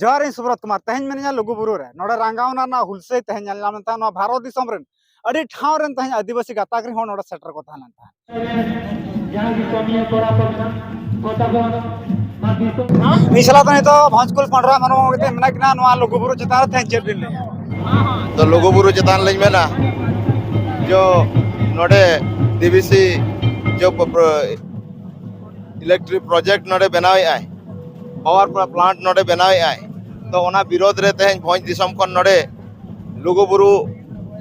जोहार सुब्रत कुमार तेहन मेनिया लुगुबुरु रे नोडे रांगावना ना हुलसे तेहन नामता ना भारत दिसम रेन अडी ठाव रेन तेहन आदिवासी गाताक रे नोडे सेटर को थाना मिसला तने तो भांजकुल पंडरा मनो गते मनाकना नवा लुगुबुरु चतार तेहन चेदिन ले तो लुगुबुरु चतान लई मेना जो नोडे डीवीसी जो इलेक्ट्रिक प्रोजेक्ट नोडे बनावे आय पावर प्लांट नोडे बनावे आय तो ओना विरोध रे तेहन भोज दिसम कोन नोडे लुगुबुरु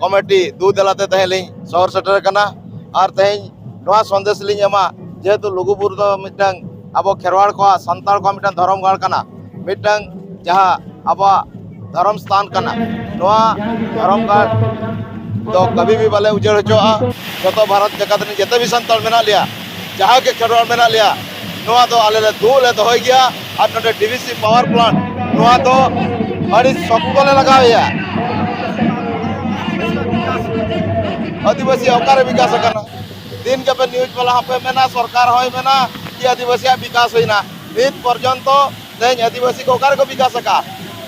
कमिटी दू दलाते तेहन लई शहर सेटर कना और तेहन नवा संदेश लिंग एमा जेहेतु लुगुबुरु दो मिटंग अब खेरवाड़ को संताल को मिटंग धर्म गाड़ कना मिटंग जहां अब धर्म स्थान कना नवा धर्म गाड़ तो कभी भी बाले उजड़ होचोआ जो भारत जगत रे जते भी संताल मेना लिया जहां के खेरवाड़ मेना लिया नवा तो आले ले दू ले दोय गया और नोडे डीवीसी पावर प्लांट नवा तो अड़ी सबको ले लगाया आदिवासी ओकारे विकास करना दिन के पे न्यूज वाला पे मेना सरकार होय मेना कि आदिवासी विकास होइना नित पर्यंत तेन आदिवासी को ओकारे को विकास का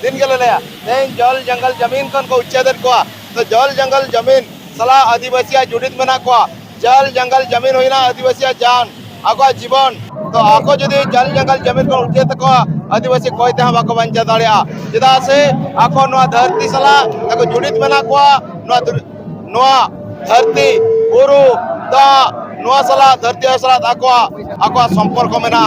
दिन के ले तेन जल जंगल जमीन कन को उच्छेदन को तो जल जंगल जमीन सला आदिवासी जुड़ित मेना को जल जंगल जमीन होइना आदिवासी जान आको जीवन तो आको जदि जल जंगल जमीन को उच्छेद को आदिवासी कोई ते बाको बंचा दाड़िया चेदा से आको नवा धरती सला ताको जुड़ित मेना को नवा धरती गुरु दा नवा सला धरती सला आको आको संपर्क मेना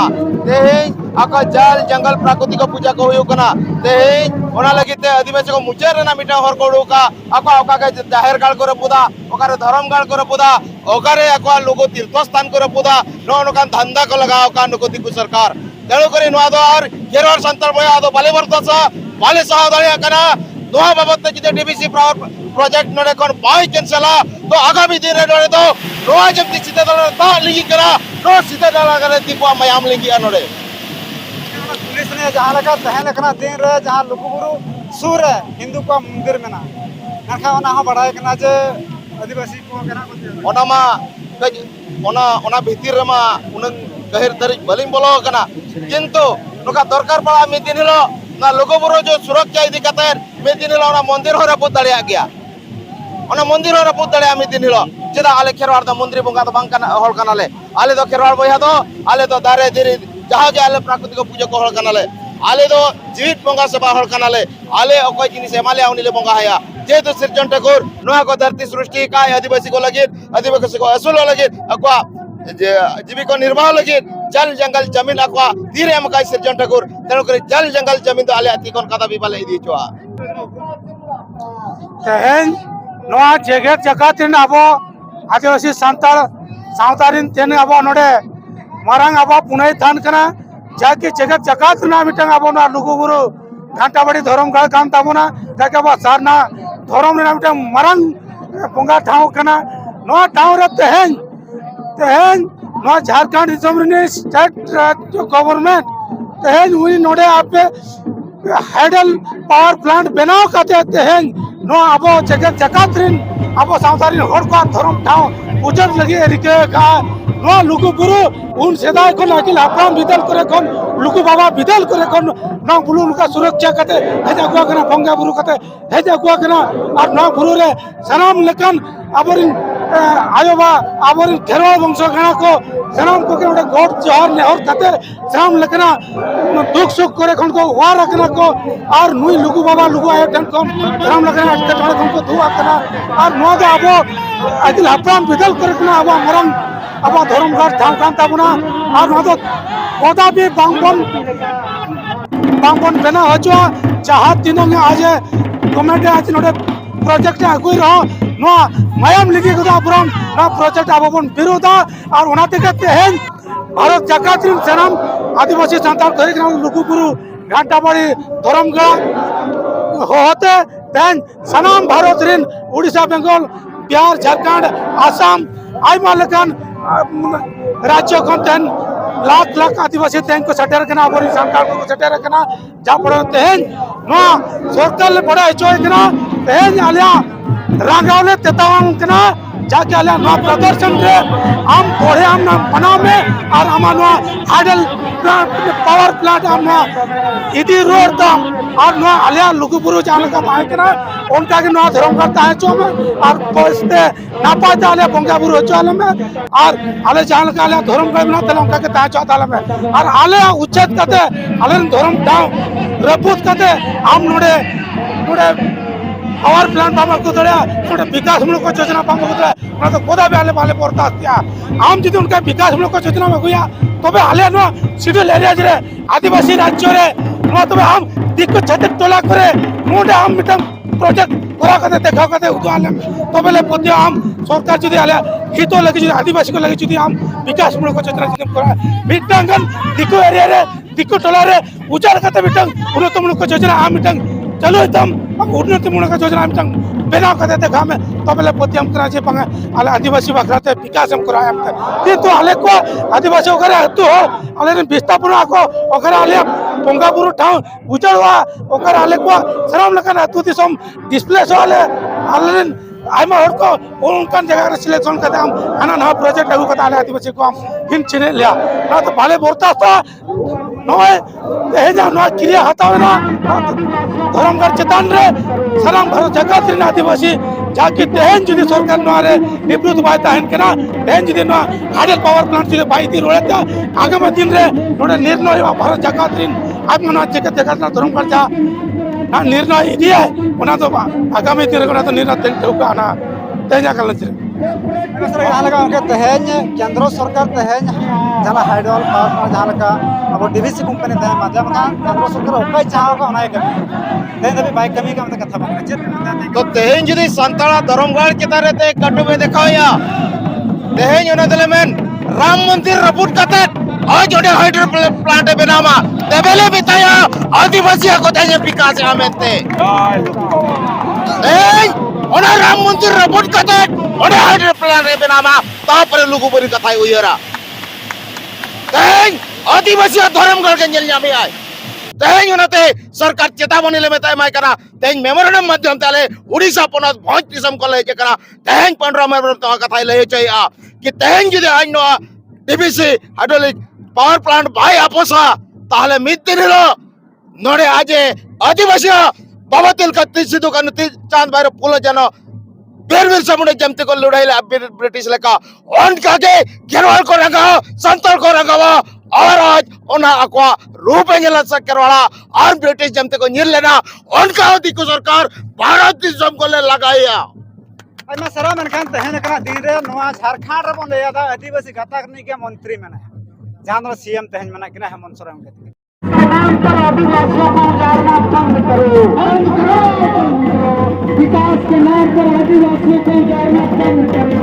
तेहें आको जल जंगल प्राकृतिक पूजा को हुयो कना तेहें ओना लगी ते आदिवासी को मुचेर ना मिटा हर को का आको आका के जाहिर गाल को रपुदा ओकारे धर्म गाल को रपुदा ओकारे आको लोगो तीर्थ स्थान को रपुदा नो नकान धंधा को लगाओ का नको दिकु सरकार तेणु करी नुआ दो और केरल संताल बया दो बाले वर्तस बाले सह दलिया कना नुआ बाबत जे डीवीसी पावर प्रोजेक्ट नडे कोन बाय कैंसला तो आगामी दिन रे तो नुआ जब सीधे दल ता लिंगी करा नो सीधे दल करे दीपा मयाम लिंगी नडे पुलिस ने जहां लगा तहन लखना दिन रे जहां लुगुबुरु सुर हिंदू को मंदिर मेना नखा ओना हो बढ़ाय कना जे आदिवासी को कना को ओना मा ओना भीतर रे मा उन गहिर तरी बलिंग बोलो कना किंतु नुका दरकार पड़ा मी दिन हिलो ना लुगुबुरु जो सुरक्षा इदी कतेर मी दिन हिलो ना मंदिर हो रपुत दलिया गया ओना मंदिर हो रपुत दलिया मी दिन हिलो चेदा आले खेरवाड़ दा मंदिर बंगा तो बांग कना होल कनाले आले तो खेरवाड़ बया दो आले तो दारे दिरी जहां जे आले प्राकृतिक पूजा को होल कनाले आले तो जीवित बंगा सभा होल कनाले आले ओकय जिनिस एमाले आउनिले बंगा हया जेतु सिरजन ठाकुर नुआ को धरती सृष्टि का आदिवासी को लगे आदिवासी को असुल लगे अक्वा जीविका निर्वाह लगे जल जंगल जमीन अक्वा धीरे एमकाय सिरजन ठाकुर तेणु करी जल जंगल जमीन तो आले अति कोन कदा भी बाले इदी चोआ तेहन नवा जगत जकातिन अबो आदिवासी संताल सावतारिन तेन अबो नोडे मारंग अबो पुनई थान कना जाके जगत जकात ना मिटंग अबो ना लुगुबुरु घाटाबाड़ी धर्म गाड़ कान ताबोना जाके अबो सारना धर्म ना मिटंग मारंग बंगा ठाव कना नवा ठाव रे तेहन तेहन नवा झारखंड दिसमरनी स्टेट गवर्नमेंट तेहन हुई नोडे आपे हाइडल पावर प्लांट बनाओ काते तेहन नो अबो जगत जकातरिन अबो सावतारिन हर को धर्म ठाव उजर लगे रिके का नो लुगुबुरु उन सेदाय को नाकिल हापराम बिदल करे कोन लुगु बाबा बिदल करे कोन नो बुलु लुका सुरक्षा कते हेजा गुआ कना बंगा बुरु कते हेजा गुआ कना और नो बुरु रे सनाम लेकन अबरिन आयोबा अबरिन खेरवाड़ वंश गणा को सनाम को के गोट जोहर नेहर कते सनाम लेकना दुख सुख करे कोन को वार रखना को और नुई लुगु बाबा लुगु आयो टन को सनाम लेकना अटके टण कोन को दुआ कना और नो दा अबो अगिल हापराम बिदल करे कना अबो मरन अब धर्म गाड़ ठाव कान ताबुना और नो कदा भी बांगबन बेना हजो जहां दिनों में आज गवर्नमेंट आज नोडे प्रोजेक्ट आगुई रहो नो मायाम लिखी गदा पुरम ना प्रोजेक्ट आबोन विरोधा और ओनाते के तेहन भारत जकातिन सनम आदिवासी संताल धरि लुगुबुरु घाटाबाड़ी धरमगा होते तेन सनम भारत रिन उड़ीसा बेंगल बिहार झारखंड आसाम आयमा लेकान राज्य को तेन लाख लाख आदिवासी तेन को सटेर कना अबोरी संताल को सटेर कना जा पड़ो तेन नो सरकार ले बड़ा चोय कना तेन आलिया रागावले तेतावां कना जाके आले नवा प्रदर्शन रे आम तोड़े आम ना बनाव में और आम नवा हाइडल पावर प्लांट आम नवा इदी रोड दाम और नवा आले लुगुबुरु जाने का बाइक ना उनका के नवा धर्म करता है चो में और पोस्ते नापा जाले बंगा बुरु चोले में और आले जाने का आले धर्म का ना तले उनका के ता चो ताले में और आले उच्चत कते आले धर्म दाव रपूत कते आम नोडे पावर प्लांट बाबा को दड़िया नोडे विकास मूलक योजना बाबा को दड़िया ना तो गोदा बेले वाले पड़ता क्या आम यदि उनका विकास मूलक योजना में हुआ तबे आले नो शेड्यूल एरिया रे आदिवासी राज्य रे नो तबे हम दिक्कत छते टोला करे नोडे हम मिटम प्रोजेक्ट करा कते देखा कते उदाले तबेले पति हम सरकार जदि आले हितो लगे जदि आदिवासी को लगे जदि हम विकास मूलक योजना जदि करा मिटांगन दिक्कत एरिया रे दिक्कत टोला रे उजार कते मिटंग उन्नत मूलक योजना हम मिटंग चलो एकदम उन्नति मूलक योजना मिटंग बेना कते देखा में तबेले पति हम करा जे पंगे आले आदिवासी बखराते विकास हम कराया किंतु आले को आदिवासी ओकरे हेतु हो आले विस्थापन आको ओकरे आले पंगा बुरु ठाव उजड़वा ओकरे आले को सराम लखन हेतु दिसम डिस्प्लेस वाले आले आइमा हर को उनकन जगह रे सिलेक्शन करते हम आना ना प्रोजेक्ट लागू करते आले आदिवासी को हम हिन चिने लिया ना तो भाले बोलता था नय ए जा ना क्रिया हतावे ना धर्मगर चेतन रे सलाम भरो जगत रे आदिवासी जाके तेहन जदि सरकार नरे निवृत्त बाय ताहन केना तेहन जदि ना हाइडल पावर प्लांट जदि बाईती रोळता आगामी दिन रे नोडे निर्णय भारत जगत रे आत्मना जगत जगत ना धर्मगर जा ना निर्णय इदी है ओना तो आगामी दिन रे तो निर्णय तेन ठोका ना तेजा कल रे सर जहाँ उनके तेहन केंद्र सरकार तेहन जहाँ हाइडल पावर प्लांट जहाँ अब डीवीसी कंपनी तेहन मतलब केंद्र सरकार ओकाय चाहो का ओनाय कमी तेहन भी बाइक कमी का मतलब कथा बन तो तेहन जदि संताला धर्मगढ़ चेतारे ते कटु में देखाया तेहन ओना दले मेन राम मंदिर रपुट कते आज ओडे हाइडल प्लांट बनामा देबेले बिताया आदिवासी को तेज विकास आमेते ए ओना राम मंदिर रपुट कते ओडे हाइडल प्लांट बनामा तापर लुगु बरी कथाय उयरा तेहन आदिवासी धर्मगढ़ के जल जामी आय तेहन ओनाते सरकार चेतावनी ले मेताय माय करा तेहन मेमोरेंडम माध्यम ताले उड़ीसा पोनत भोज दिसम कले जे करा तेहन 15 मेमोरेंडम तो कथाय ले चया कि तेहन जदि आइन नो डीवीसी हाइड्रोलिक पावर प्लांट बाय आपोसा ताहले मिद दिन रो नोडे आजे आदिवासी बाबा तिल का सिद्धू का चांद बार पुल जनो बेरवीर समुने जमते को लुढ़ाई ब्रिटिश लेका ऑन काके केरवाल को रंगाओ संतल को रंगाओ और आज ओना अक्वा रूप एंगल केरवाला और ब्रिटिश जमते को नील लेना उनका दिक्कु सरकार भारत दिसम को ले लगाया आइमा सरा मनखान तेहन कना दिन रे नवा झारखंड रे बंद या आदिवासी गाता करने के मंत्री मेना जहां सीएम तेहन मेना किना हेमंत सोरेन के नाम पर आदिवासियों को उजाड़ना बंद करो विकास के नाम पर आदिवासियों को उजाड़ना बंद करो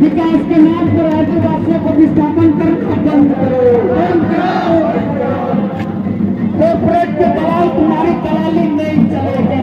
विकास के नाम पर आदिवासियों को विस्थापन करना बंद करो कॉर्पोरेट के दलाल तुम्हारी दलाली नहीं चलेगा।